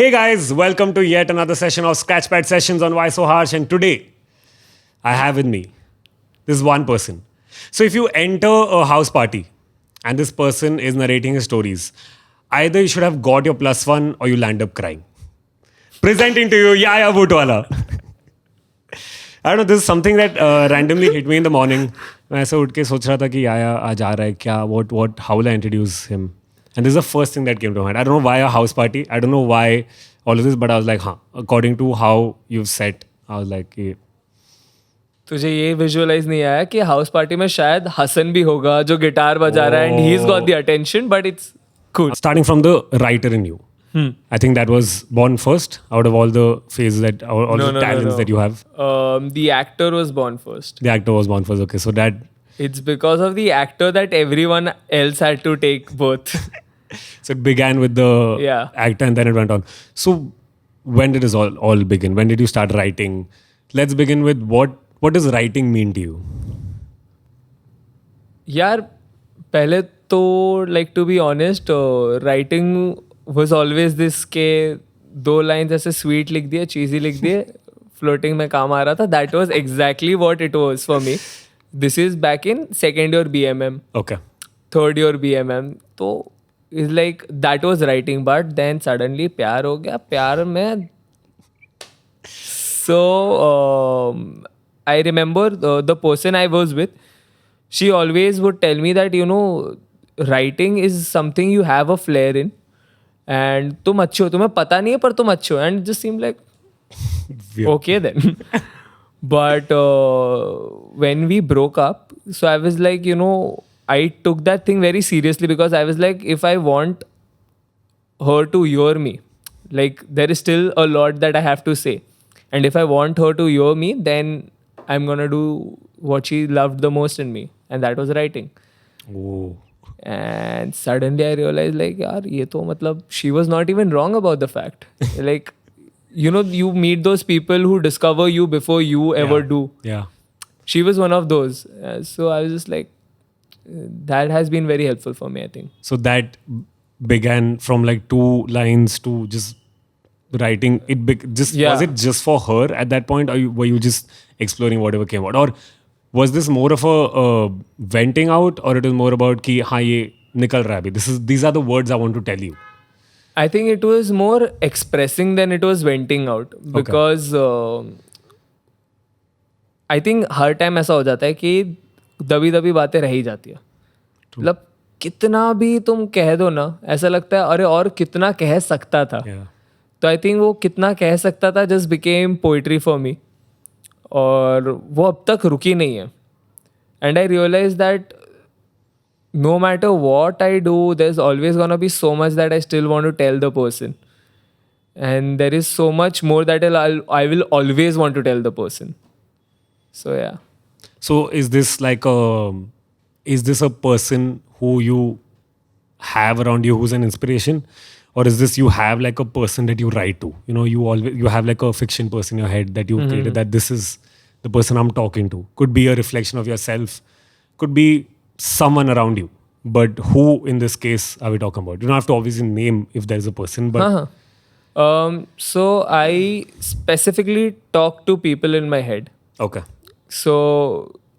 Hey guys, welcome to yet another session of Scratchpad Sessions on Why So Harsh. And today, I have with me this one person. So if you enter a house party and this person is narrating his stories, either you should have got your +1 or you'll end up crying. Presenting to you, Yaya Bhutwala. I don't know, this is something that randomly hit me in the morning. मैं ऐसे उठ के सोच रहा था कि याया आज आ रहा है क्या, how will I introduce him? And this is the first thing that came to mind. I don't know why a house party. I don't know why all of this, but I was like, according to how you've set, I was like, yeah. तुझे ये visualise नहीं आया कि house party में शायद हसन भी होगा जो गिटार बजा रहा है and he is got the attention but it's cool. Starting from the writer in you. I think that was born first out of all the phases that, all the talents that you have. The actor was born first. The actor was born first. Okay, so that. It's because of the actor that everyone else had to take both. So it began with the actor and then it went on. So when did this all begin? When did you start writing? Let's begin with what does writing mean to you? यार पहले तो like to be honest, writing was always this के 2 lines ऐसे sweet लिख दिए, cheesy लिख दिए, floating में काम आ रहा था. That was exactly what it was for me. This is back in 2nd year BMM. Okay. 3rd year BMM. तो it's like that was writing, but then suddenly प्यार हो गया. प्यार में so I remember the person I was with, she always would tell me that writing is something you have a flair in and तुम अच्छे हो, तुम्हें पता नहीं है पर तुम अच्छे हो, and it just seemed like okay then. But when we broke up, so I was like, I took that thing very seriously because I was like, if I want her to hear me, like there is still a lot that I have to say. And if I want her to hear me, then I'm going to do what she loved the most in me. And that was writing. Oh. And suddenly I realized like, yaar, ye to matlab, she was not even wrong about the fact. Like, you meet those people who discover you before you ever do. Yeah. She was one of those. So I was just like, that has been very helpful for me, I think. So that began from like 2 lines to just writing. Was it just for her at that point, or were you just exploring whatever came out? Or was this more of a venting out, or it was more about ki हाँ ये निकल रहा है अभी. These are the words I want to tell you. I think it was more expressing than it was venting out because I think her time ऐसा हो जाता है कि दबी बातें रह ही जाती है. मतलब कितना भी तुम कह दो ना, ऐसा लगता है अरे और कितना कह सकता था. तो आई थिंक वो कितना कह सकता था just became poetry for me, और वो अब तक रुकी नहीं है. And I realize that no matter what I do, there's always gonna be so much that I still want to tell the person. And there is so much more that I will always want to tell the person. So yeah. So is this a person who you have around you who's an inspiration? Or is this you have like a person that you write to? You have like a fiction person in your head that you created, that this is the person I'm talking to. Could be a reflection of yourself. Could be someone around you, but who in this case are we talking about? You don't have to obviously name if there is a person, but so I specifically talk to people in my head. Okay. So,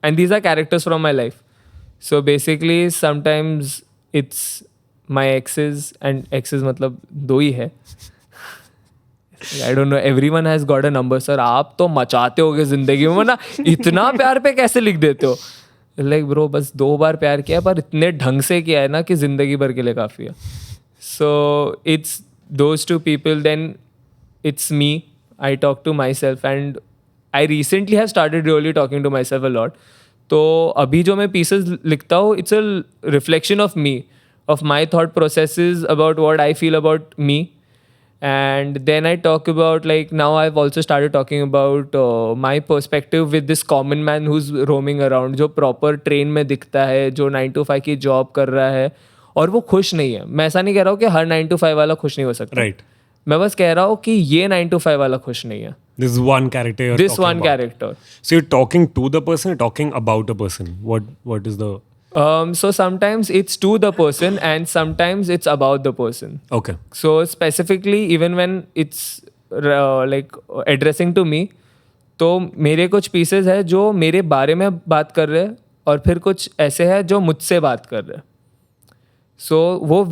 and these are characters from my life. So basically sometimes it's my exes, and exes matlab 2 ही है. I don't know, everyone has got a number. Sir, आप तो मचाते होगे जिंदगी में, वरना इतना प्यार पे कैसे लिख देते हो? लाइक ब्रो बस 2 बार प्यार किया, पर इतने ढंग से किया है ना कि जिंदगी भर के लिए काफ़ी है. So it's those 2 people, then it's me. I talk to myself and I recently have started really talking to myself a lot. तो अभी जो मैं पीसेज लिखता हूँ, it's a reflection of me, of my thought processes about what I feel about me. And then I talk about, like, now I've also started talking about my perspective with this common man who's roaming around, जो proper train में दिखता है, जो 9 to 5 की job कर रहा है और वो खुश नहीं है. मैं ऐसा नहीं कह रहा हूँ कि हर 9 to 5 वाला खुश नहीं हो सकता. Right. मैं बस कह रहा हूँ कि ये 9 to 5 वाला खुश नहीं है. This is one character you're This talking one about. character. So you're talking to the person, you're talking about a person. What is the So sometimes it's to the person and sometimes it's about the person. Okay. So specifically, even when it's like addressing to me, तो मेरे कुछ pieces है जो मेरे बारे में बात कर रहे हैं और फिर कुछ ऐसे हैं जो मुझसे बात कर रहे हैं. So वो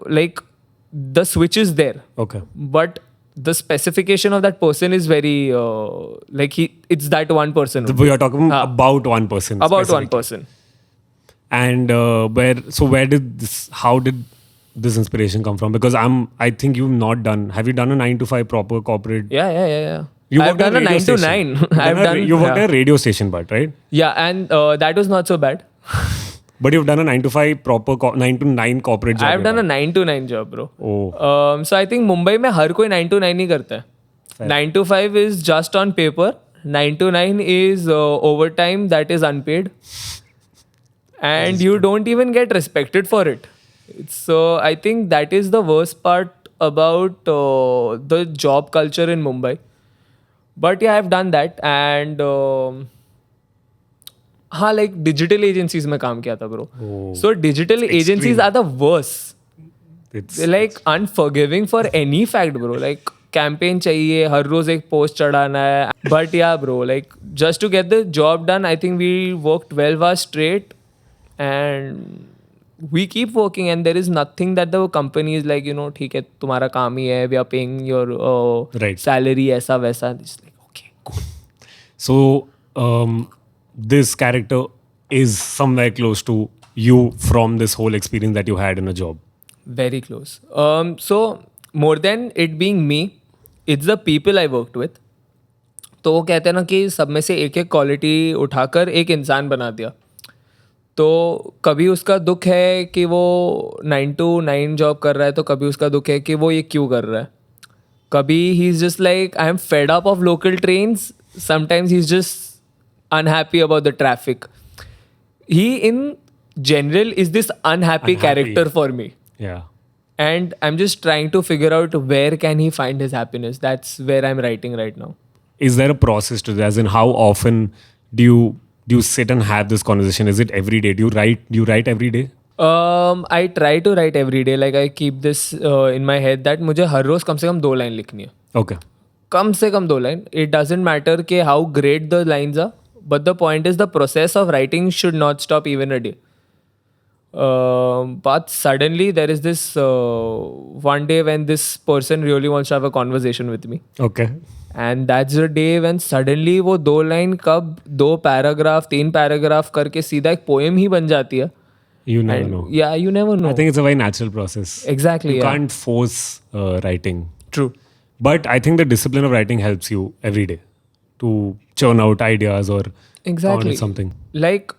like the switch is there, Okay. but the specification of that person is very like it's that one person We are talking हाँ. about one person. about one specifically. person. And where did this? How did this inspiration come from? Because I think you've not done. Have you done a 9 to 5 proper corporate? Yeah. You I've worked at done a radio 9 to station. 9. I've done. You worked yeah. at a radio station, but right? Yeah, and that was not so bad. But you've done a 9 to 5 proper 9 to 9 corporate job. I've done a 9 to 9 job, bro. Oh. So I think Mumbai में हर कोई 9 to 9 ही करता है. Fair. 9 to 5 is just on paper. 9 to 9 is overtime that is unpaid. And you don't even get respected for it. So I think that is the worst part about the job culture in Mumbai. But yeah, I've done that. And हाँ, like digital agencies में काम किया था, bro. Oh. So digital agencies are the worst. It's They're like unforgiving for any fact, bro. Like campaign चाहिए, हर रोज एक post चढ़ाना है. But yeah, bro, like just to get the job done, I think we worked 12 hours straight, and we keep working, and there is nothing that the company is like, ठीक है, तुम्हारा काम ही है, we are paying your Right. salary ऐसा वैसा. It's like, okay, cool. So this character is somewhere close to you from this whole experience that you had in a job. Very close. So more than it being me, it's the people I worked with. तो वो कहते हैं ना कि सब में से एक एक क्वालिटी उठाकर एक इंसान बना दिया. तो कभी उसका दुख है कि वो 9 to 9 जॉब कर रहा है, तो कभी उसका दुख है कि वो ये क्यों कर रहा है. कभी he is just like I am fed up of local trains. Sometimes he is just unhappy about the traffic. He in general is this unhappy character for me. Yeah. And I'm just trying to figure out where can he find his happiness. That's where I'm writing right now. Is there a process to this? As in, how often do you sit and have this conversation? Is it every day? Do you write every day? I try to write every day. Like I keep this in my head that मुझे हर रोज कम से कम 2 line लिखनी है. Okay. कम से कम 2 line. It doesn't matter कि how great the lines are. But the point is the process of writing should not stop even a day. But suddenly there is this one day when this person really wants to have a conversation with me. Okay. And that's the day when suddenly वो 2 line कब 2 paragraph 3 paragraph करके सीधा एक poem ही बन जाती है. You never And know. yeah, you never know. I think it's a very natural process. Exactly. You yeah. can't force writing. True. But I think the discipline of writing helps you every day to churn out ideas or Exactly. come with something. Like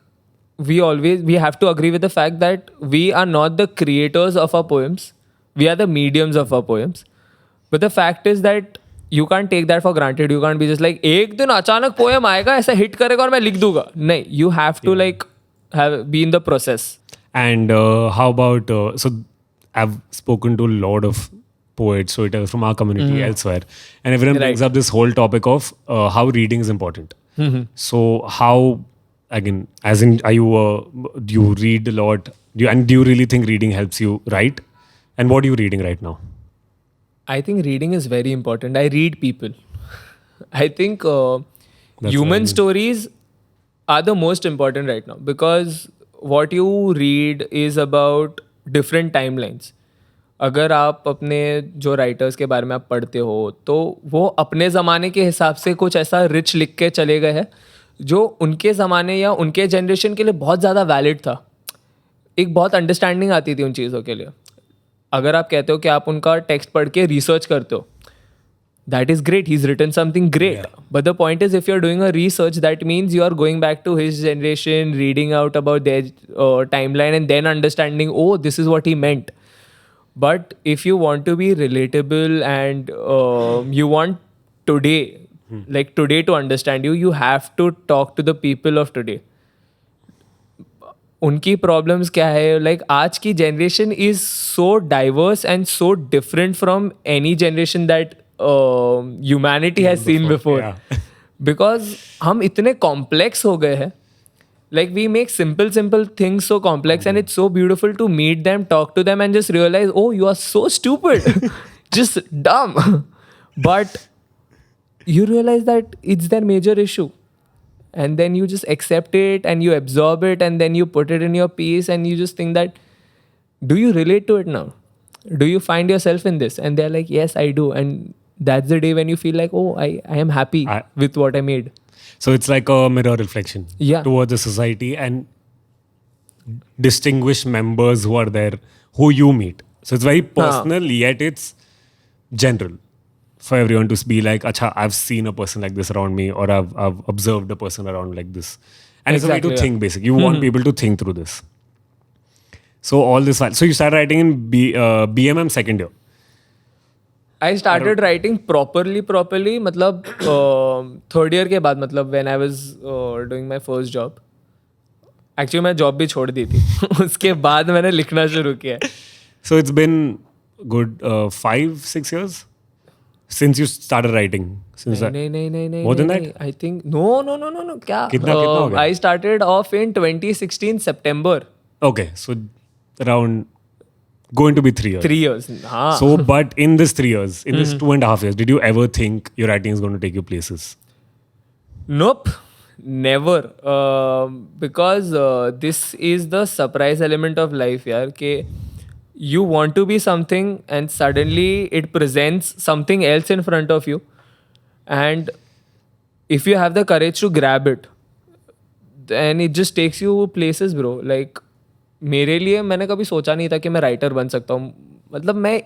we have to agree with the fact that we are not the creators of our poems. We are the mediums of our poems. But the fact is that you can't take that for granted. You can't be just like एक दिन अचानक poem आएगा ऐसा hit करेगा और मैं लिख दूंगा. नहीं, you have to like be in the process. And how about so I've spoken to a lot of poets, storytellers from our community elsewhere, and everyone brings up this whole topic of how reading is important. So how, again, as in, are you do you read a lot? Do you really think reading helps you write? And what are you reading right now? I think reading is very important. I read people. I think what I human mean. stories are the most important right now because what you read is about different timelines. अगर आप अपने जो writers के बारे में आप पढ़ते हो तो वो अपने ज़माने के हिसाब से कुछ ऐसा रिच लिख के चले गए हैं जो उनके ज़माने या उनके जनरेशन के लिए बहुत ज़्यादा वैलिड था. एक बहुत अंडरस्टैंडिंग आती थी उन चीज़ों के लिए. अगर आप कहते हो कि आप उनका टेक्स्ट पढ़ के रिसर्च करते हो, that is great, he's written something great. Yeah. But the point is, if you're doing a research, that means you are going back to his generation, reading out about their timeline and then understanding, oh, this is what he meant. But if you want to be relatable and you want today, like today to understand you, you have to talk to the people of today. उनकी problems क्या है. Like आज की generation is so diverse and so different from any generation that humanity has seen before. Because हम इतने complex हो गए हैं Like we make simple things so complex, and it's so beautiful to meet them, talk to them, and just realize, oh, you are so stupid, just dumb. But you realize that it's their major issue, and then you just accept it and you absorb it, and then you put it in your piece, and you just think that, do you relate to it now? Do you find yourself in this? And they're like, yes, I do. And that's the day when you feel like, oh, I am happy with what I made. So it's like a mirror reflection Yeah. towards the society and distinguished members who are there, who you meet. So it's very personal, yet it's general for everyone to be like, Acha, I've seen a person like this around me, or I've observed a person around like this. And it's a way to think, basically. You want people to think through this. So all this while, so you started writing in BMM second year. I started writing properly मतलब third year के बाद, मतलब when I was doing my first job. Actually मैं job भी छोड़ दी थी. उसके बाद मैंने लिखना शुरू किया. So it's been good 5-6 years since you started writing. Since that. नहीं. More than that? I think no. क्या? कितना हो गया? I started off in 2016 September. Okay, so around going to be 3 years. 3 years. हाँ. So, but in this 3 years, in this 2.5 years, did you ever think your writing is going to take you places? Nope, never. Because this is the surprise element of life, yaar. कि you want to be something and suddenly it presents something else in front of you. And if you have the courage to grab it, then it just takes you places, bro. Like, मेरे लिए मैंने कभी सोचा नहीं था कि मैं writer बन सकता हूँ. मतलब मैं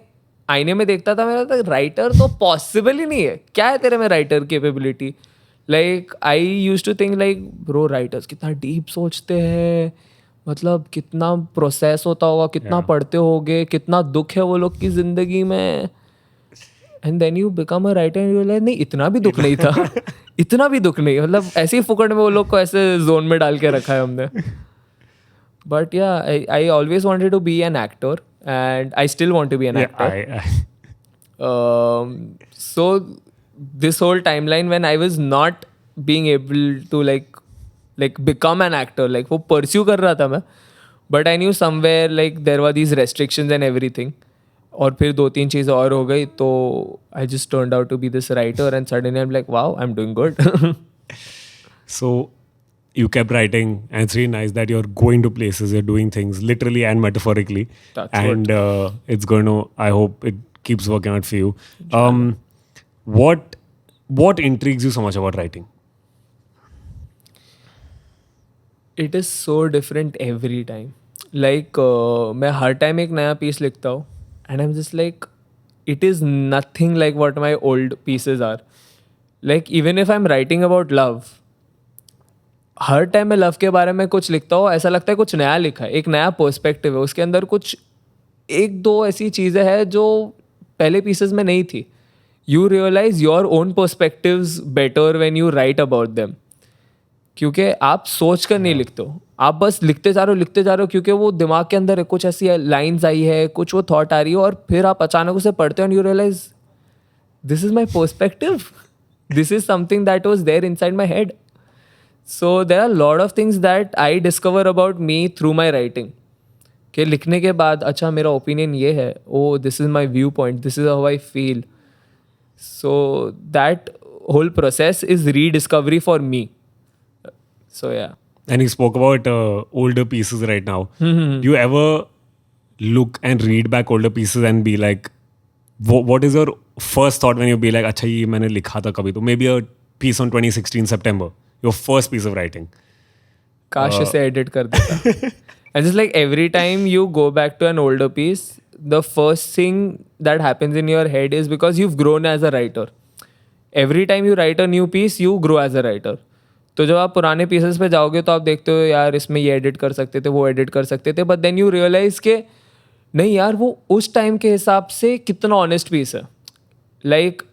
आईने में देखता था, मेरा था राइटर तो पॉसिबल ही नहीं है. क्या है तेरे में writer capability? Like I used to think like, bro writers कितना डीप सोचते हैं, मतलब कितना प्रोसेस होता होगा, कितना पढ़ते होगे, कितना दुख है वो लोग की जिंदगी में. And then you become a writer and you like, नहीं इतना भी दुख नहीं था. इतना भी दुख नहीं, मतलब ऐसे ही फुकट में वो लोग को ऐसे जोन में डाल के रखा है हमने. But yeah, I always wanted to be an actor, and I still want to be an actor. So this whole timeline when I was not being able to like become an actor, like वो pursue कर रहा था मैं, but I knew somewhere like there were these restrictions and everything. और फिर 2-3 चीज़ें और हो गई, तो I just turned out to be this writer, and suddenly I'm like, wow, I'm doing good. So you kept writing, and it's really nice that you're going to places, you're doing things literally and metaphorically. That's and it's going to, I hope it keeps working out for you. What intrigues you so much about writing? It is so different every time. Like मैं हर time एक नया piece लिखता हूँ, and I'm just like, it is nothing like what my old pieces are. Like even if I'm writing about love, her time मैं love के बारे में कुछ लिखता हूँ, ऐसा लगता है कुछ नया लिखा है, एक नया पर्सपेक्टिव है उसके अंदर, कुछ 1-2 ऐसी चीज़ें हैं जो पहले पीसेस में नहीं थी. You realize your own perspectives better when you write about them. क्योंकि आप सोच कर नहीं लिखते हो, आप बस लिखते जा रहे हो क्योंकि वो दिमाग के अंदर है, कुछ ऐसी लाइन्स आई है, कुछ वो थॉट आ रही है, और फिर आप अचानक उसे पढ़ते हो and you realize this is my perspective, this is something that was there inside my head. So there are a lot of things that I discover about me through my writing. कि लिखने के बाद अच्छा मेरा opinion ये है, oh this is my viewpoint, this is how I feel. So that whole process is rediscovery for me. So yeah. And you spoke about older pieces right now. Do you ever look and read back older pieces and be like, what is your first thought when you be like, अच्छा ये मैंने लिखा था कभी, तो maybe a piece on 2016 September. Your first piece of writing. काश इसे edit कर देता. And just like every time you go back to an older piece, the first thing that happens in your head is because you've grown as a writer. Every time you write a new piece, you grow as a writer. तो जब आप पुराने pieces पे जाओगे तो आप देखते हो यार इसमें ये edit कर सकते थे, वो edit कर सकते थे, but then you realize के नहीं यार वो उस टाइम के हिसाब से कितना honest piece है. Like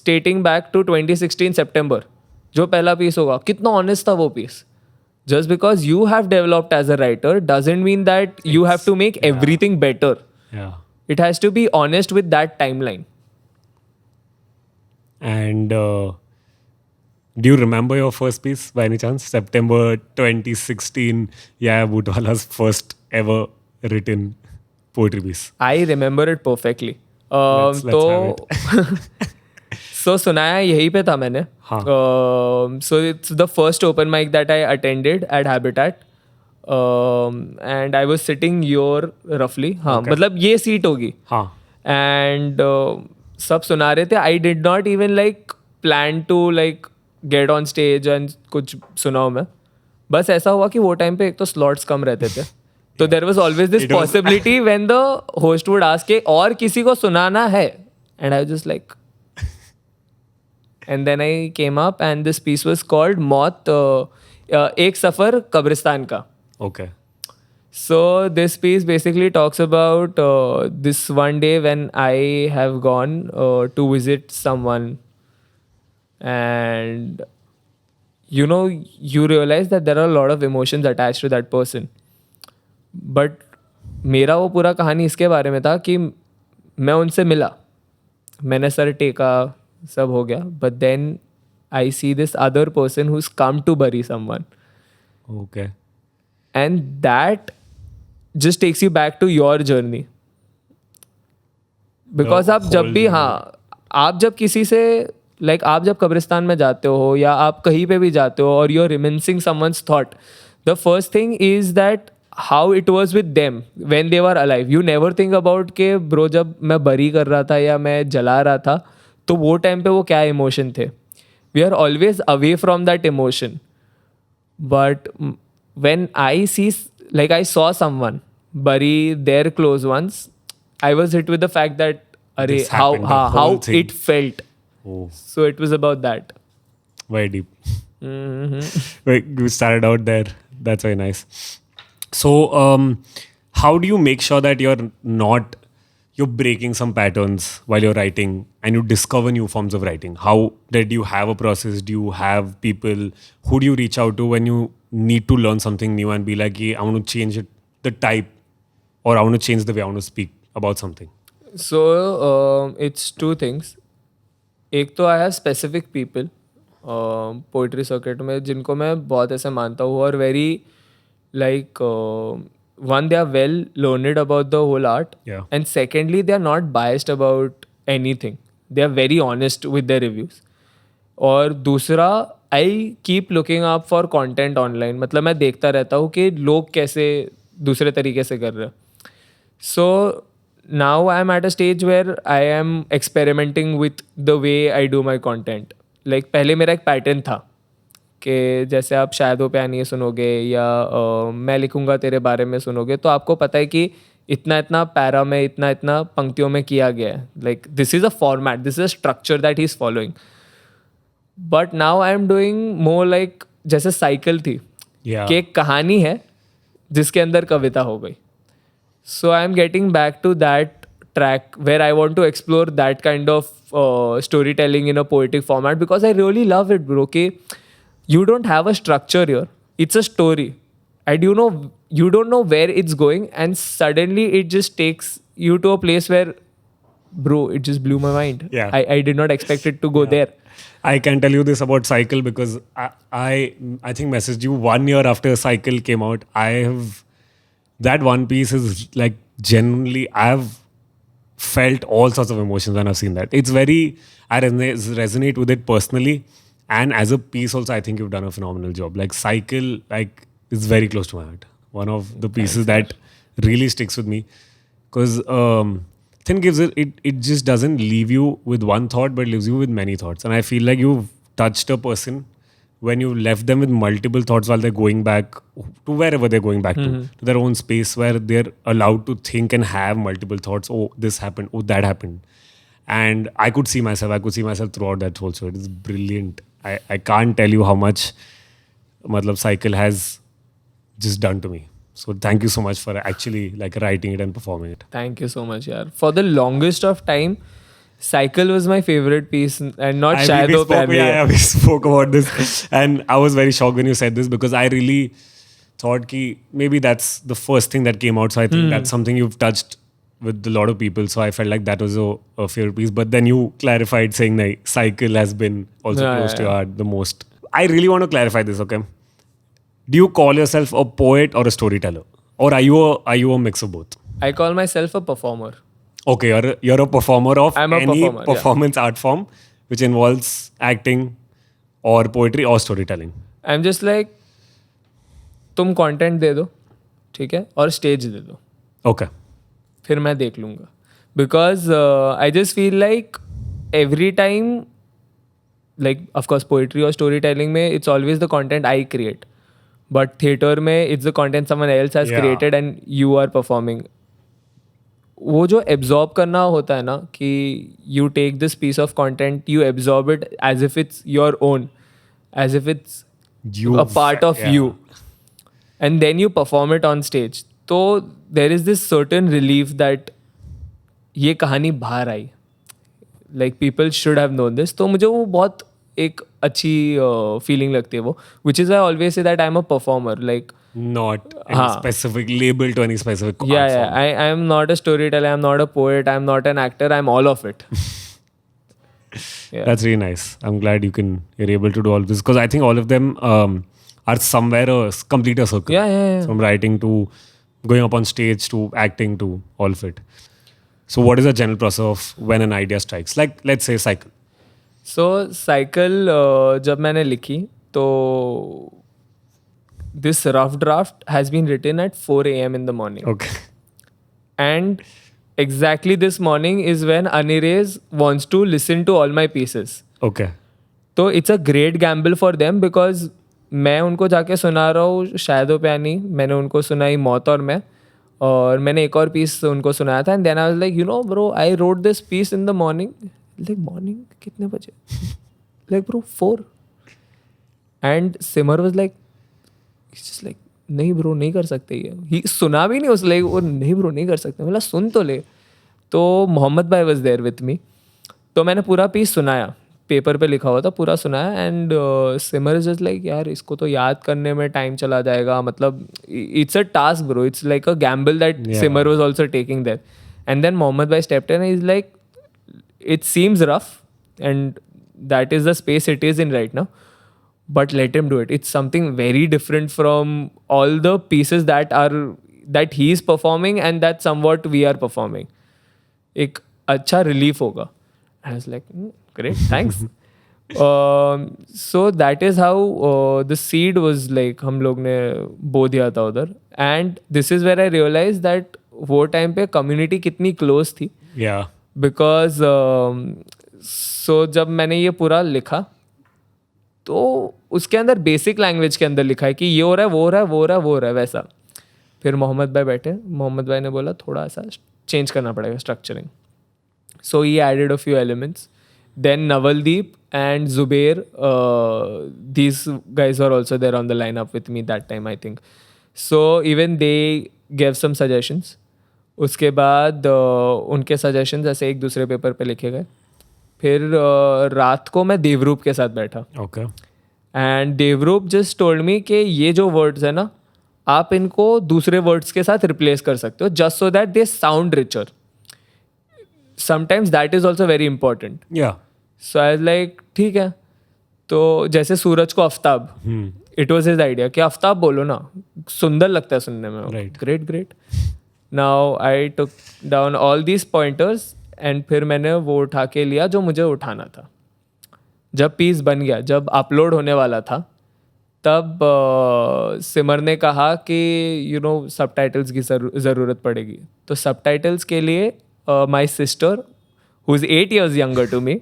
stating back to 2016 September. जो पहला पीस होगा कितना ऑनेस्ट था वो piece. Just because you have developed as a writer doesn't mean that you have to make everything better. It has to be honest with that timeline. And Do you remember your first piece by any chance? September 2016, yeah, Butwala's first ever written poetry piece. I remember it perfectly. Let's have तो so सुनाया यहीं पे था मैंने. हाँ. So it's the first open mic that I attended at Habitat. And I was sitting here roughly. हाँ, मतलब ये सीट होगी. हाँ. And सब सुना रहे थे. I did not even like plan to like get on stage and कुछ सुनाऊँ मैं. बस ऐसा हुआ कि वो टाइम पे एक तो स्लॉट्स कम रहते थे. तो there was always this possibility when the host would ask के और किसी को सुनाना है. And I was just like... And then I came up and this piece was called मौत एक सफ़र कब्रिस्तान का. Okay. So this piece basically talks about this one day when I have gone to visit someone, and you know, you realize that there are a lot of emotions attached to that person. But मेरा वो पूरा कहानी इसके बारे में था कि मैं उनसे मिला, मैंने सर टेका, सब हो गया. But then I see this other person who's come to bury someone. Okay. And that just takes you back to your journey. Because आप जब भी आप जब किसी से like आप जब कब्रिस्तान में जाते हो या आप कहीं पे भी जाते हो और you're reminiscing someone's thought, the first thing is that how it was with them when they were alive. You never think about के bro जब मैं बरी कर रहा था या मैं जला रहा था तो वो टाइम पे वो क्या इमोशन थे. We are always away from that emotion. But when I saw someone bury their close ones, I was hit with the fact that This how happened, the whole thing. it felt. Oh, So it was about that. very deep. Wait, you started out there. That's very nice. So, how do you make sure that you're breaking some patterns while you're writing and you discover new forms of writing? How did you have a process? Do you have people? Who do you reach out to when you need to learn something new and be like, hey, I want to change the type, or I want to change the way I want to speak about something? So it's two things. एक तो I have specific people poetry circuit में जिनको मैं बहुत ऐसे मानता हूँ और very like one, they are well learned about the whole art. Yeah. And secondly, they are not biased about anything. They are very honest with their reviews. और दूसरा, I keep looking up for content online. मतलब मैं देखता रहता हूँ कि लोग कैसे दूसरे तरीके से कर रहे हैं. So now I am at a stage where I am experimenting with the way I do my content. Like पहले मेरा एक पैटर्न था कि जैसे आप शायदों पे आनी सुनोगे या मैं लिखूंगा तेरे बारे में सुनोगे तो आपको पता है कि इतना इतना पैरा में इतना इतना पंक्तियों में किया गया है. Like this is a format, this is a structure that he is following. But now I am doing more like जैसे साइकिल थी कि एक कहानी है जिसके अंदर कविता हो गई. So I am getting back to that track where I want to explore that kind of storytelling in a poetic format because I really love it, bro. Okay, you don't have a structure here. It's a story. And you don't know where it's going, and suddenly it just takes you to a place where, bro, it just blew my mind. Yeah. I did not expect it to go there. I can tell you this about Cycle because I think messaged you 1 year after Cycle came out. That one piece is like genuinely, I've felt all sorts of emotions when I've seen that. It's I resonate with it personally, and as a piece also, I think you've done a phenomenal job. Like Cycle, like is very close to my heart. One of the pieces that really sticks with me because Thin gives it just doesn't leave you with one thought, but leaves you with many thoughts. And I feel like you've touched a person when you left them with multiple thoughts while they're going back to wherever they're going back to their own space where they're allowed to think and have multiple thoughts. Oh, this happened. Oh, that happened. And I could see myself throughout that whole show. It is brilliant. I can't tell you how much Cycle has just done to me. So thank you so much for actually like writing it and performing it. Thank you so much, yaar. For the longest of time, Cycle was my favorite piece and not Shadow Plan. Yeah, we spoke about this and I was very shocked when you said this because I really thought ki maybe that's the first thing that came out. So I think that's something you've touched with a lot of people. So I felt like that was a favorite piece. But then you clarified saying that Cycle has been also close to your heart the most. I really want to clarify this, okay? Do you call yourself a poet or a storyteller? Or are you a mix of both? I call myself a performer. Okay, you're a performer of I'm a any performer, yeah. performance art form which involves acting or poetry or storytelling. I'm just like, तुम content दे दो, ठीक है, और stage दे दो, Okay. फिर मैं देख लूँगा. Because I just feel like every time, like of course poetry or storytelling में it's always the content I create, but theater में it's the content someone else has Yeah. created and you are performing. वो जो absorb करना होता है ना कि you take this piece of content, you absorb it as if it's your own, as if it's a part of yeah. you, and then you perform it on stage. तो there is this certain relief that ये कहानी बाहर आई, like people should have known this. तो मुझे वो बहुत एक अच्छी फीलिंग लगती है वो, which is I always say that I'm a performer, like Not any specific label to any specific art yeah, form. I am not a storyteller, I'm not a poet, I'm not an actor, I'm all of it. Yeah. That's really nice. I'm glad you're able to do all this because I think all of them are somewhere complete a circle. Yeah. From writing to going up on stage to acting to all of it. So what is the general process of when an idea strikes? Like let's say Cycle. So cycle जब मैंने लिखी तो this rough draft has been written at 4 a.m. in the morning. Okay. And exactly this morning is when Anirez wants to listen to all my pieces. Okay. तो it's a great gamble for them because मैं उनको जाके सुना रहा हूँ शायदो प्यानी, मैंने उनको सुनाई मौत और मैंने एक और पीस उनको सुनाया था. And then I was like, you know bro, I wrote this piece in the morning. Like morning कितने बजे? Like bro 4. And Simar was like, just like, नहीं ब्रो नहीं कर सकते ये सुना भी नहीं उस, लाइक वो नहीं ब्रो नहीं कर सकते. मतलब सुन तो ले. तो मोहम्मद भाई वाज देयर विथ मी, तो मैंने पूरा पीस सुनाया, पेपर पे लिखा हुआ था, पूरा सुनाया. And Simar is just like, यार इसको तो याद करने में टाइम चला जाएगा, मतलब it's a task bro, it's like a gamble that Simar was also taking there. And then Mohammed भाई stepped in, is like, it seems rough and that is the space it is in right now, but let him do it. It's something very different from all the pieces that he is performing and that somewhat we are performing. एक अच्छा relief होगा. I was like, great, thanks. So that is how the seed was like हम लोग ने बो दिया था उधर. And this is where I realized that वो टाइम पे community कितनी close थी. Yeah. बिकॉज सो जब मैंने ये पूरा लिखा तो उसके अंदर बेसिक लैंग्वेज के अंदर लिखा है कि ये हो रहा है, वो हो रहा है, वो हो रहा है, वो हो रहा है, वैसा. फिर मोहम्मद भाई बैठे, मोहम्मद भाई ने बोला थोड़ा सा चेंज करना पड़ेगा structuring. So he added a few elements. Then Navaldeep and Zuber, these guys are also there on the lineup with me that time, I think. So even they gave some suggestions. उसके बाद उनके सजेशंस ऐसे एक दूसरे paper पे लिखे गए. फिर रात को मैं देवरूप के साथ बैठा. Okay. And Devrup just told me कि ये जो वर्ड्स है ना, आप इनको दूसरे वर्ड्स के साथ रिप्लेस कर सकते हो just so that they sound richer. Sometimes that is also very important. Yeah. So I was like ठीक है. तो जैसे सूरज को आफ्ताब, इट वॉज हिज आइडिया कि आफ्ताब बोलो ना, सुंदर लगता है सुनने में. Right. Great. Now I took down all these pointers and फिर मैंने वो उठा के लिया जो मुझे उठाना था. जब पीस बन गया, जब अपलोड होने वाला था, तब सिमर ने कहा कि यू नो सबटाइटल्स की ज़रूरत पड़ेगी. तो सबटाइटल्स के लिए my sister who is 8 years younger to me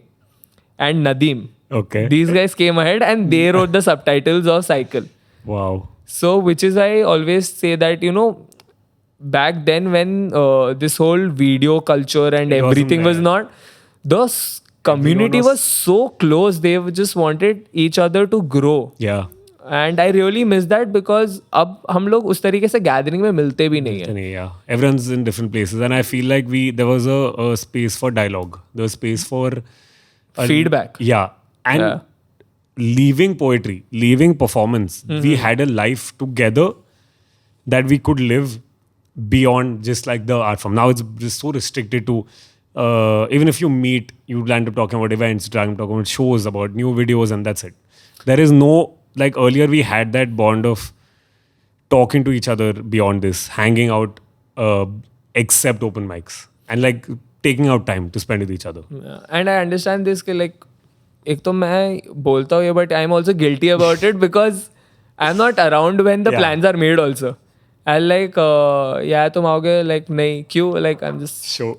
and Nadeem, Okay. these guys came ahead and they wrote the subtitles of Cycle. Wow. So which is I always say that, you know, back then when this whole video culture and It wasn't everything was there. not, the community was so close, they just wanted each other to grow. Yeah. And I really miss that because अब हम लोग उस तरीके से gathering में मिलते भी नहीं है. Yeah. Everyone's in different places, and I feel like there was a space for dialogue. There was space for Feedback. Yeah, and Yeah. leaving poetry, leaving performance, we had a life together that we could live beyond just like the art form. Now it's just so restricted to even if you meet, you land up talking about events, you land up talking about shows, about new videos, and that's it. There is no, like earlier we had that bond of talking to each other beyond this, hanging out, except open mics, and like taking out time to spend with each other. And I understand this कि like एक तो मैं बोलता हूँ ये but I am also guilty about it because I am not around when the Yeah. Plans are made also I like या तुम आओगे लाइक नहीं क्यों like I am just Show.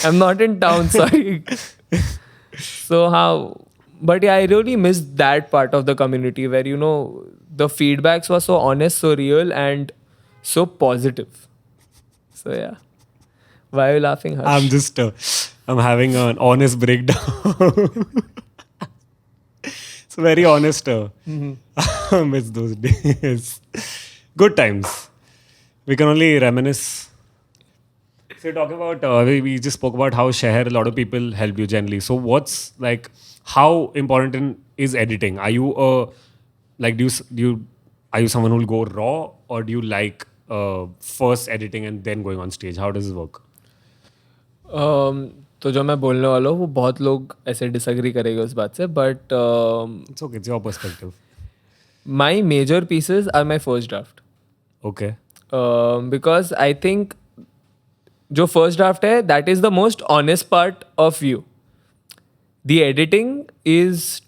I'm not in town, sorry. So how, but yeah, I really missed that part of the community where, you know, the feedbacks were so honest, so real, and so positive. So yeah. Why are you laughing, Harsh? I'm just, I'm having an honest breakdown. It's very honest. I miss those days. Good times. We can only reminisce. So you're talking about, we just spoke about how Sheher, a lot of people help you generally. So what's like, how important is editing? Are you like, are you someone who'll go raw, or do you like first editing and then going on stage? How does it work? तो जो मैं बोलने वाला हूँ वो बहुत लोग ऐसे डिसएग्री करेंगे उस बात से but It's okay. It's your perspective. My major pieces are my first draft Okay. Because I think जो फर्स्ट ड्राफ्ट है that is the most honest part of you the editing is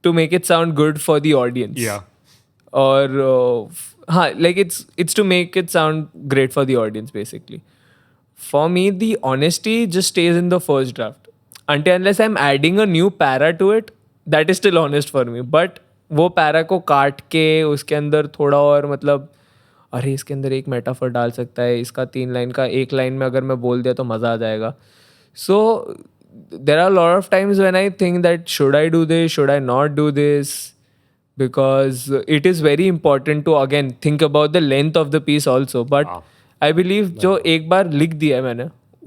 to make it sound good for the audience Yeah. और हाँ like it's to make it sound great for the audience basically. For me the honesty just stays in the first draft until unless I'm adding a new para to it, that is still honest for me. But वो para को काट के उसके अंदर थोड़ा और मतलब अरे इसके अंदर एक मेटाफर डाल सकता है, इसका 3 लाइन का एक लाइन में अगर मैं बोल दिया तो मज़ा आ जाएगा. So there are a lot of times when I think that should I do this, should I not do this, because it is very important to again think about the length of the piece also. But Wow. I believe जो एक बार लिख दिया है मैंने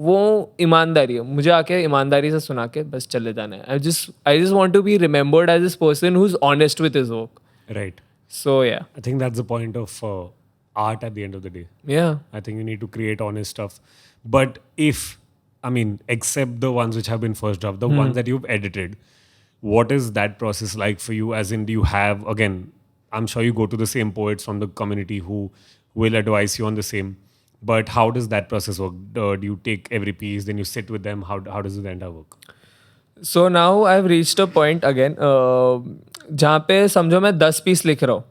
वो ईमानदारी है, मुझे आके ईमानदारी से सुना के बस चले जाना है. I just want to be remembered as this person who's honest with his work. Right. So yeah. I think that's the point of art at the end of the day. Yeah. I think you need to create honest stuff. But if, I mean, except the ones which have been first draft, the ones that you've edited, what is that process like for you? As in, do you have, again, I'm sure you go to the same poets from the community who will advise you on the same. But how does that process work? Do you take every piece, then you sit with them? How does the entire work? So now I've reached a point again जहाँ पे समझो मैं 10 piece लिख रहा हूँ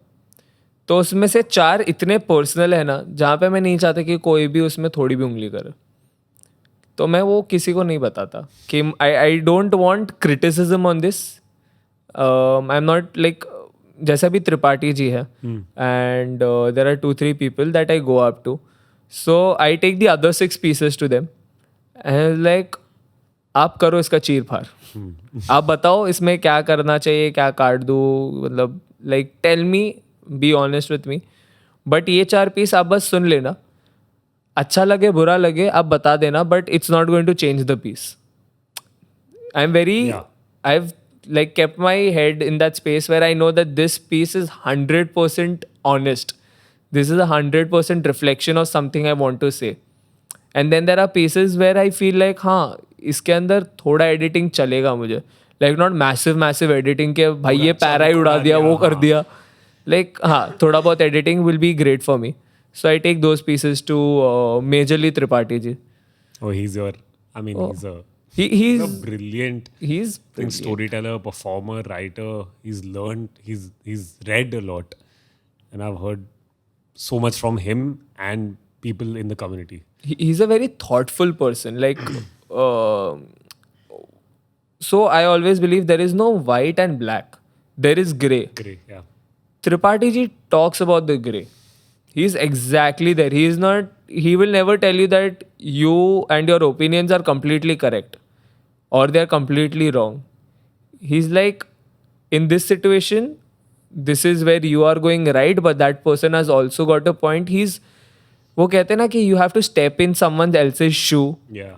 तो उसमें से 4 इतने पर्सनल है ना जहाँ पे मैं नहीं चाहता कि कोई भी उसमें थोड़ी भी उंगली करे. तो मैं वो किसी को नहीं बताता कि I don't want criticism on this. I am not like जैसे अभी त्रिपाठी जी है and there are 2-3 people that I go up to. So I take the other 6 pieces to them and like आप करो इसका चीर फाड़. आप बताओ इसमें क्या करना चाहिए, क्या काट दूँ, मतलब like tell me, be honest with me. But ये 4 पीस आप बस सुन लेना, अच्छा लगे बुरा लगे आप बता देना, but it's not going to change the piece. I am very Yeah. I've like kept my head in that space where I know that this piece is 100% honest. This is 100% reflection of something I want to say. And then there are pieces where I feel like हाँ इसके अंदर थोड़ा editing चलेगा मुझे. Like not massive editing के भाई ये para ही उड़ा दिया वो कर दिया. Like हाँ थोड़ा बहुत editing will be great for me. So I take those pieces to majorly Tripathi ji. Oh, he's your, I mean, he's a He's a brilliant he's storyteller, performer, writer. He's learned, he's read a lot. And I've heard so much from him and people in the community. he's a very thoughtful person. Like so I always believe there is no white and black. There is gray. Great, yeah. Tripathi ji talks about the gray. He's exactly there. He will never tell you that you and your opinions are completely correct or they are completely wrong. He's like, in this situation, this is where you are going right, but that person has also got a point. वो कहते हैं ना कि you have to step in someone else's shoe. Yeah.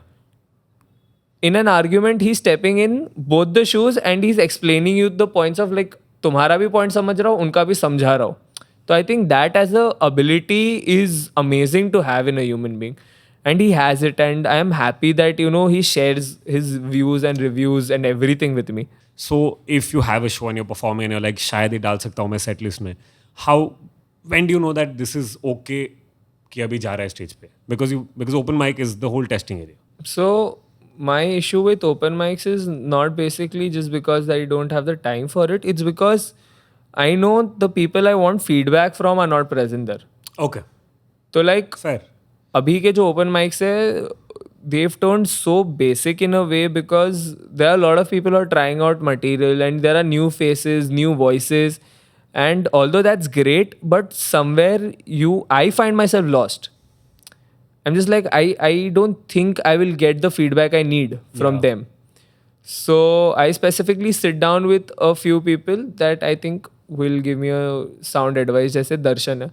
In an argument, he's stepping in both the shoes and he's explaining you the points of like तुम्हारा भी point समझ रहा हूँ, उनका भी समझा रहा हूँ. So I think that as a ability is amazing to have in a human being. And he has it, and I am happy that, you know, he shares his views and reviews and everything with me. So if you have a show and you're performing and you're like शायद ये डाल सकता हूँ मैं set list में, how when do you know that this is okay कि अभी जा रहा है stage पे? Because open mic is the whole testing area. So my issue with open mics is not basically just because I don't have the time for it. It's because I know the people I want feedback from are not present there. Okay, So like fair. अभी के जो open mics है, they've turned so basic in a way because there are a lot of people who are trying out material and there are new faces, new voices, and although that's great, but somewhere I find myself lost. I'm just like I don't think I will get the feedback I need from Yeah. them. So I specifically sit down with a few people that I think will give me a sound advice. जैसे दर्शन है.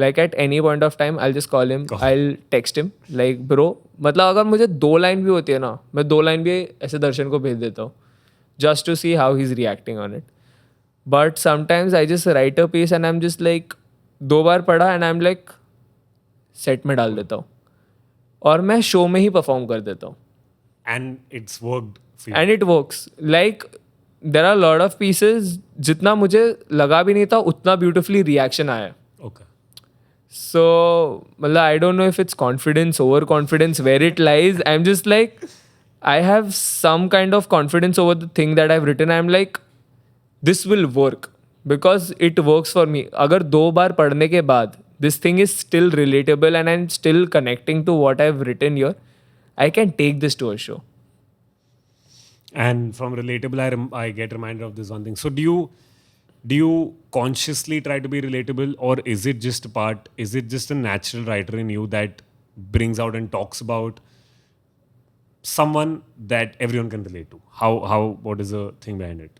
Like at any point of time, I'll just call him. I'll text him. Like bro, मतलब अगर मुझे 2 line भी होती है ना, मैं 2 लाइन भी ऐसे दर्शन को भेज देता हूँ. Just to see how he's reacting on it. But sometimes I just write a piece and I'm just like 2 बार पढ़ा and I'm like सेट में डाल देता हूँ. और मैं शो में ही परफॉर्म कर देता हूँ. And it's worked for you. And it works. Like there are lot of pieces जितना मुझे लगा भी नहीं था उतना ब्यूटिफुली रिएक्शन आया. Okay. सो मतलब I don't know if it's confidence, over confidence, where it lies. I am just like I have some kind of confidence over the thing that I have written. I am like this will work because it works for me. अगर 2 बार पढ़ने के बाद this thing is still relatable and I am still connecting to what I have written your, I can take this to a show. And from relatable, I get reminded of this one thing. So do you consciously try to be relatable, or is it just a part? Is it just a natural writer in you that brings out and talks about someone that everyone can relate to? What is the thing behind it?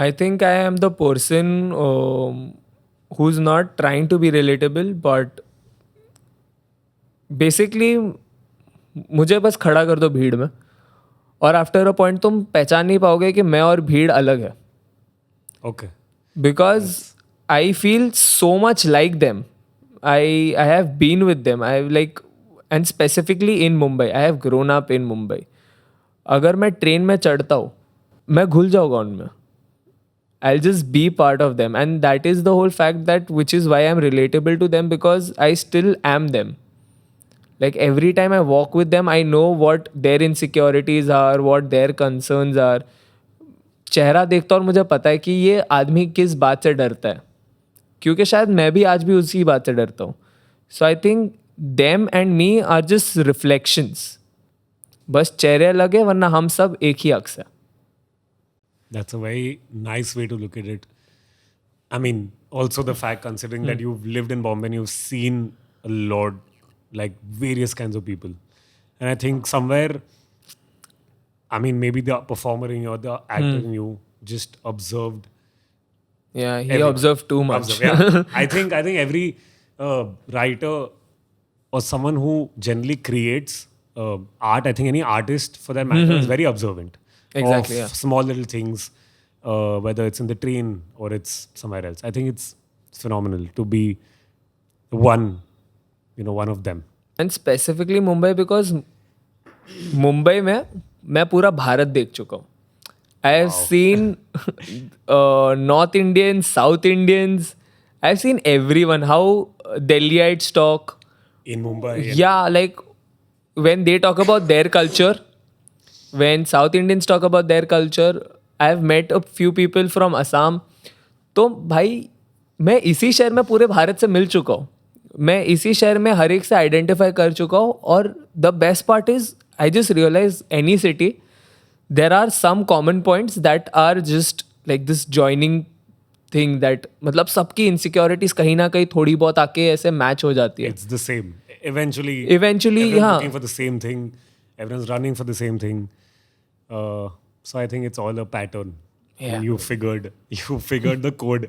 I think I am the person who's not trying to be relatable, but basically मुझे बस खड़ा कर दो भीड़ में और after a point तुम पहचान नहीं पाओगे कि मैं और भीड़ अलग है. Okay. Because I feel so much like them. I have been with them. I have like, and specifically in Mumbai, I have grown up in Mumbai. अगर मैं ट्रेन में चढ़ता हूँ मैं घुल जाऊँगा उनमें. I'll just be part of them, and that is the whole fact that which is why I'm relatable to them because I still am them. Like every time I walk with them, I know what their insecurities are, what their concerns are. चेहरा देखता और मुझे पता है कि ये आदमी किस बात से डरता है, क्योंकि शायद मैं भी आज भी उसी बात से डरता हूँ. So I think them and me are just reflections. बस चेहरे अलग है वरना हम सब एक ही अक्स है. That's a very nice way to look at it. I mean, also the fact considering that you've lived in Bombay and you've seen a lot, like various kinds of people. And I think somewhere, I mean, maybe the performer in you or the actor in you just observed. Yeah, he Everyone. observed too much. Yeah. I think every writer or someone who generally creates art, I think any artist for that matter is very observant. Exactly, Of yeah. small little things, whether it's in the train or it's somewhere else. I think it's phenomenal to be one of them. And specifically Mumbai because Mumbai में मैं पूरा भारत देख चुका हूँ. I have seen north Indians, south Indians, I have seen everyone how Delhiites talk. In Mumbai. Yeah, like when they talk about their culture, when South Indians talk about their culture, I have met a few people from Assam. तो भाई मैं इसी शहर में पूरे भारत से मिल चुका हूँ. मैं इसी शहर में हर एक से आइडेंटिफाई कर चुका हूँ. और the best part is I just realize any city there are some common points that are just like this joining thing that मतलब सबकी इनसिक्योरिटीज कहीं ना कहीं थोड़ी बहुत आके ऐसे मैच हो जाती है. It's the same. Eventually, Eventually, everyone's yeah. looking for the same thing. Everyone's running for the same thing. So I think it's all a pattern. Yeah. And you figured the code.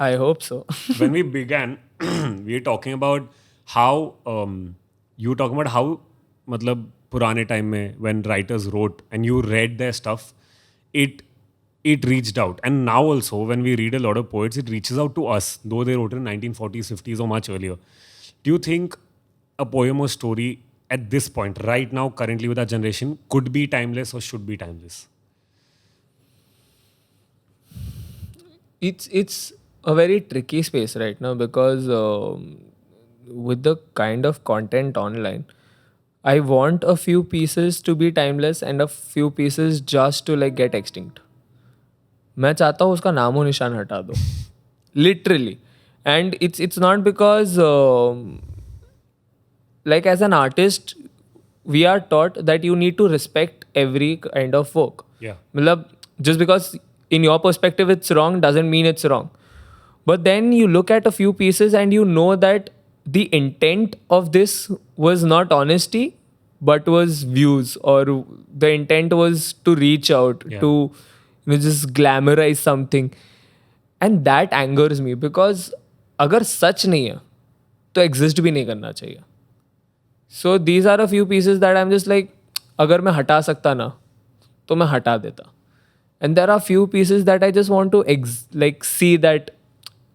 I hope so. When we began, we were talking about how you were talking about how मतलब पुराने time में when writers wrote and you read their stuff, it reached out. And now also when we read a lot of poets, it reaches out to us, though they wrote in 1940s, 50s or much earlier. Do you think a poem or story at this point, right now, currently with our generation, could be timeless or should be timeless? it's a very tricky space right now because with the kind of content online, I want a few pieces to be timeless and a few pieces just to like get extinct. मैं चाहता हूँ उसका नामो निशान हटा दो, literally. And it's not because like as an artist we are taught that you need to respect every kind of work. Yeah. मतलब just because in your perspective it's wrong doesn't mean it's wrong. But then you look at a few pieces and you know that the intent of this was not honesty but was views, or the intent was to reach out Yeah. to just glamorize something. And that angers me because अगर सच नहीं है तो exist भी नहीं करना चाहिए. So these are a few pieces that I'm just like, अगर मैं हटा सकता ना तो मैं हटा देता. And there are few pieces that I just want to like see that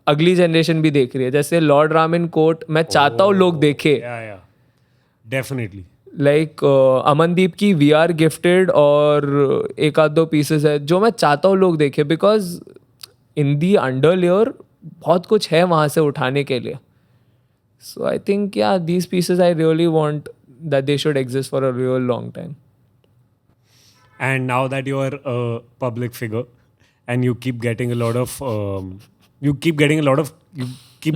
अगली जनरेशन भी देख रही है. जैसे लॉर्ड रामिन कोट मैं चाहता हूँ लोग देखे. Yeah, yeah. Definitely. Like Amandeep की वी आर गिफ्टेड और एक आध दो पीसेस है जो मैं चाहता हूँ लोग देखे because in the under layer बहुत कुछ है वहाँ से उठाने के लिए. सो आई थिंक या these pieces I really want that they should exist for a real long time. And now that you are a public figure and you keep getting a lot of you keep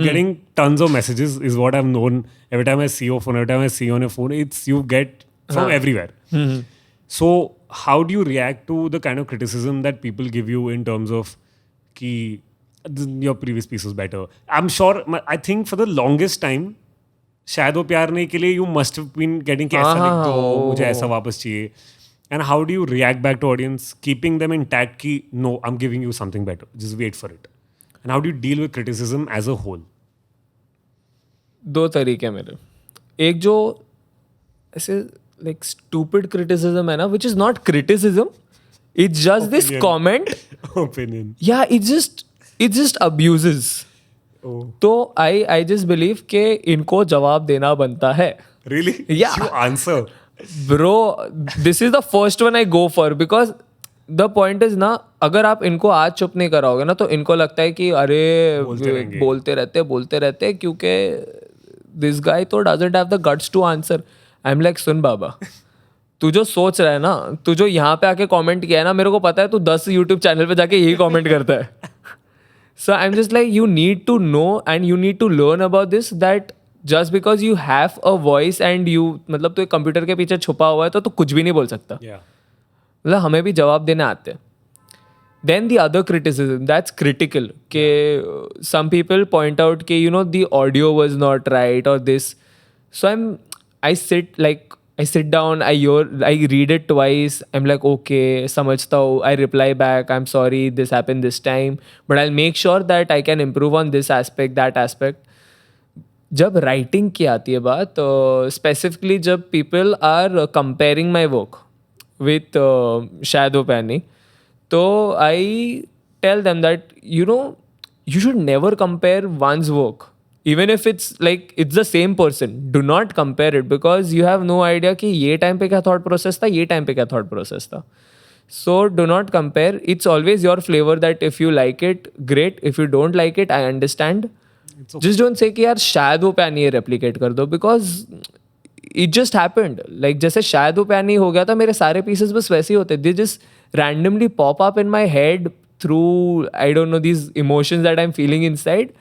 getting tons of messages is what I've known. Every time I see your phone, every time I see you on your phone, it's you get from everywhere. So how do you react to the kind of criticism that people give you in terms of ki your previous piece was better? I'm sure, I think for the longest time शायद वो प्यार नहीं के लिए you must have been getting कि ऐसा लिख दो, मुझे ऐसा वापस चाहिए. And how do you react back to audience, keeping them intact ki no, I'm giving you something better, just wait for it? And how do you deal with criticism as a whole? दो तरीके मेरे. एक जो ऐसे like stupid criticism है ना, which is not criticism, it's just this comment. Opinion. या it's just abuses. Oh. तो आई जस्ट बिलीव कि इनको जवाब देना बनता है. Really? Yeah. You answer. Bro this is the first one I go for because the point is ना, अगर आप इनको आज चुप नहीं कराओगे ना तो इनको लगता है कि अरे बोलते रहते क्योंकि दिस गाय तो doesn't have the guts to answer. I am like सुन बाबा, तू जो सोच रहा है ना, तू जो यहाँ पे आके कमेंट किया है ना, मेरे को पता है तू 10 यूट्यूब चैनल पे जाके यही कमेंट करता है. So I am just like you need to know and you need to learn about this that just because you have a voice and you मतलब तो एक कंप्यूटर के पीछे छुपा हुआ है तो कुछ भी नहीं बोल सकता. Yeah. मतलब हमें भी जवाब देने आते हैं. Then the other criticism that's critical के सम पीपल पॉइंट आउट के you know the audio was not right और this. So I sit down, I read it twice, I am like okay समझता हूँ, I reply back I am sorry this happened this time but I make sure that I can improve on this aspect that aspect. जब writing की आती है बात, specifically जब people are comparing my work with Shadow Penny, तो I tell them that you know you should never compare one's work even if it's like it's the same person. Do not compare it because you have no idea कि ये time पे क्या thought process था, ये time पे क्या thought process था. So do not compare. It's always your flavour that if you like it great, if you don't like it I understand. Just don't say कि यार शायद वो पैन ये रेप्लिकेट कर दो because it just happened. Like जैसे शायद वो पैन ही हो गया था, मेरे सारे पीसेस बस वैसे ही होते. They just randomly pop up in my head through I don't know these emotions that I am feeling inside.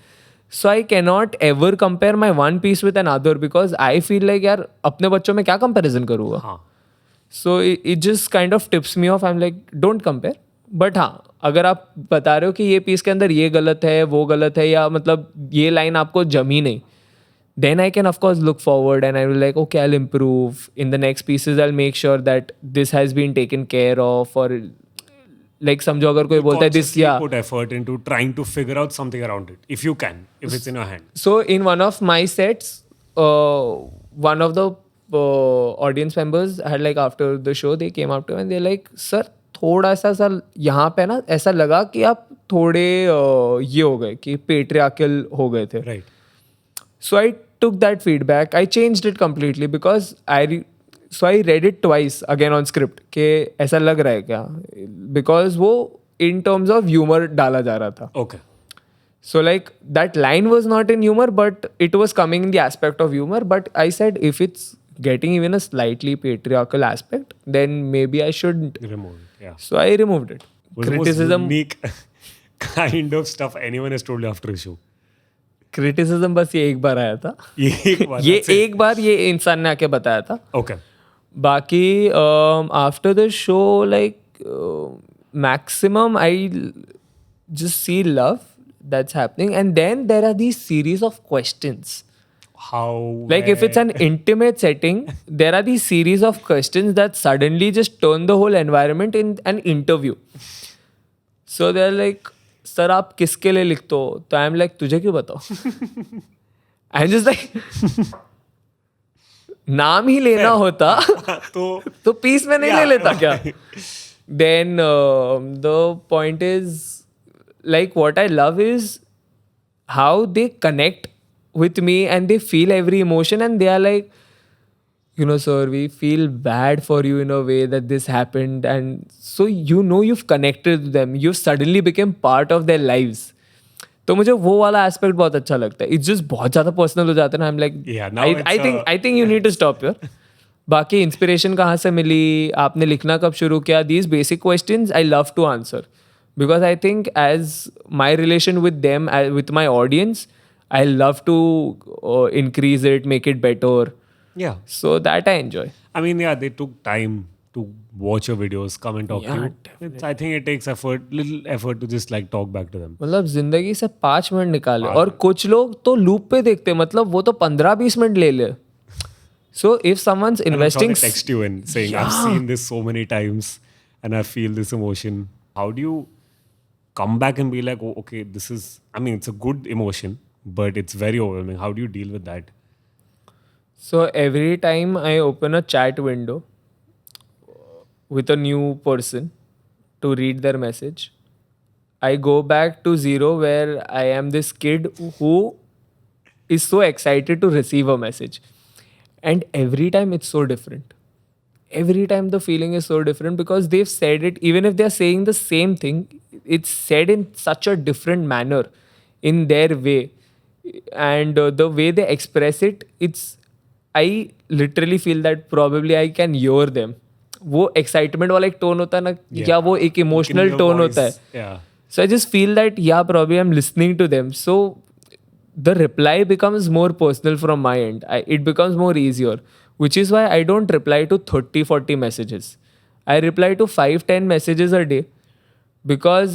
So I cannot ever compare my one piece with another because I feel like यार अपने बच्चों में क्या comparison करूँगा. So it just kind of tips me off. I am like don't compare. But हाँ, अगर आप बता रहे हो कि ये पीस के अंदर ये गलत है वो गलत है या मतलब ये लाइन आपको जमी नहीं, then I can of course look forward and I will like okay I'll improve in the next pieces. I'll make sure that this has been taken care of. Or like समझो अगर कोई बोलता है this, yeah, put effort into trying to figure out something around it if you can, if it's in your hand. So in one of my sets, one of the audience members had like after the show they came up to me and they're like sir थोड़ा सा यहाँ पे ना ऐसा लगा कि आप थोड़े ये हो गए कि पेट्रियार्कल हो गए थे. Right. So I took that feedback. I changed it completely because I read it twice again on script कि ऐसा लग रहा है क्या, because वो in terms of humor डाला जा रहा था. Okay. So like that line was not in humor, but it was coming in the aspect of humor. But I said if it's getting even a slightly patriarchal aspect, then maybe I should. Remove it. Yeah. So I removed it. Was the most unique kind of stuff anyone has told you after a show? Criticism बस ये एक बार आया था. एक बार. ये एक बार ये इंसान ने आके बताया था. Okay. बाकी after the show, like maximum I just see love that's happening, and then there are these series of questions. How? Like if it's an intimate setting, there are these series of questions that suddenly just turn the whole environment in an interview. So they're like, sir आप किसके लिए लिखते हो? तो आई am like तुझे क्यों बताओ? आई am just like नाम ही लेना होता तो पीस में नहीं ले लेता क्या? Then the point is, like what I love is how they connect with me and they feel every emotion, and they are like, you know, sir, we feel bad for you in a way that this happened. And so, you know, you've connected with them. You suddenly became part of their lives. तो मुझे वो वाला aspect बहुत अच्छा लगता है. It's just बहुत ज़्यादा पर्सनल हो जाता है ना. I am like I think you need to stop here. बाकी इंस्पिरेशन कहाँ से मिली, आपने लिखना कब शुरू किया, these basic questions I love to answer, because I think as my relation with them, with my audience, I love to increase it, make it better. Yeah. So that I enjoy. I mean, yeah, they took time to watch your videos, come and talk to you. I think it takes little effort to just like talk back to them. मतलब जिंदगी से 5 minute निकाले, और कुछ लोग तो loop पे देखते, मतलब वो तो 15-20 मिनट ले ले. So if someone's investing, they text you and saying, I've seen this so many times and I feel this emotion. How do you come back and be like, oh, okay, this is, I mean, it's a good emotion, but it's very overwhelming. How do you deal with that? So every time I open a chat window with a new person to read their message, I go back to zero, where I am this kid who is so excited to receive a message. And every time it's so different. Every time the feeling is so different, because they've said it, even if they're saying the same thing, it's said in such a different manner, in their way. And the way they express it, I literally feel that probably I can hear them. वो excitement वाला एक tone होता है ना, या वो एक emotional tone होता है. Yeah. So I just feel that, yeah, probably I'm listening to them. So the reply becomes more personal from my end. It becomes more easier. Which is why I don't reply to 30-40 messages. I reply to 5-10 messages a day, because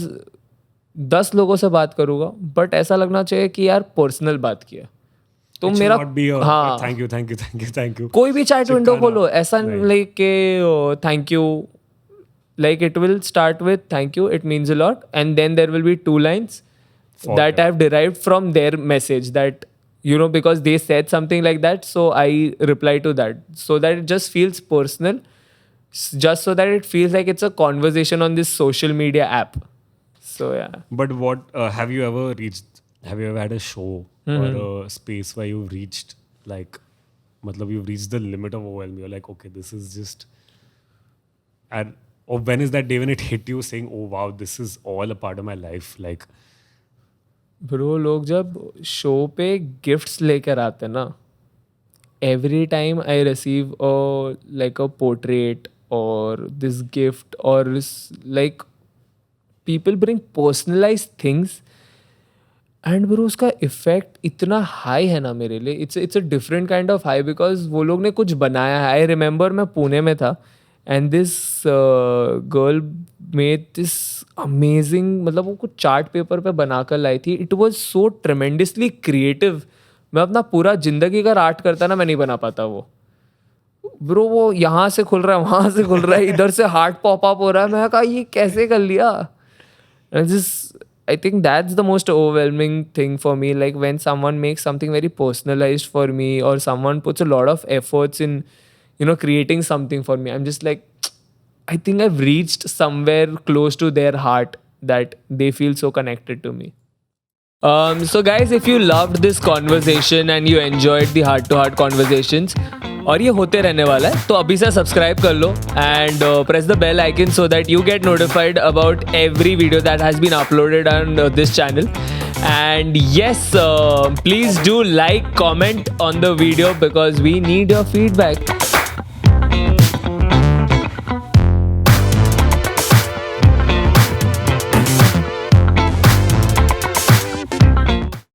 10 लोगों से बात करूँगा, but ऐसा लगना चाहिए कि यार personal बात किया. तो मेरा हाँ, थैंक यू. कोई भी चैट विंडो खोलो, ऐसा लाइक के thank you, like it will start with thank you, it means a lot, and then there will be 2 lines that I've derived from their message, that, you know, because they said something like that, so I reply to that, so that it just feels personal, just so that it feels like it's a conversation on this social media app. So yeah. But what have you ever had a show or a space where you've reached, like, you've reached the limit of overwhelm? You're like, okay, this is just, or when is that day when it hit you saying, oh wow, this is all a part of my life? Like, bro, लोग जब show पे gifts लेकर आते ना, every time I receive like a portrait और this gift, और like people bring personalised things, and bro उसका effect इतना हाई है ना मेरे लिए. It's a different kind of high, because वो लोग ने कुछ बनाया है. आई रिमेंबर मैं पुणे में था, and this girl made this amazing, मतलब वो कुछ चार्ट पेपर पे बनाकर लाई थी. It was so tremendously creative. मैं अपना पूरा जिंदगी का आर्ट करता ना, मैं नहीं बना पाता वो. ब्रो वो यहाँ से खुल रहा है, वहाँ से खुल रहा है, इधर से हार्ट पॉप अप हो रहा है. मैं कहा ये कैसे कर लिया? I think that's the most overwhelming thing for me. Like when someone makes something very personalized for me, or someone puts a lot of efforts in, you know, creating something for me, I'm just like, I think I've reached somewhere close to their heart, that they feel so connected to me. So guys, if you loved this conversation and you enjoyed the heart-to-heart conversations, और ये होते रहने वाला है. तो अभी से subscribe कर लो and press the bell icon so that you get notified about every video that has been uploaded on this channel. And yes, please do like, comment on the video because we need your feedback.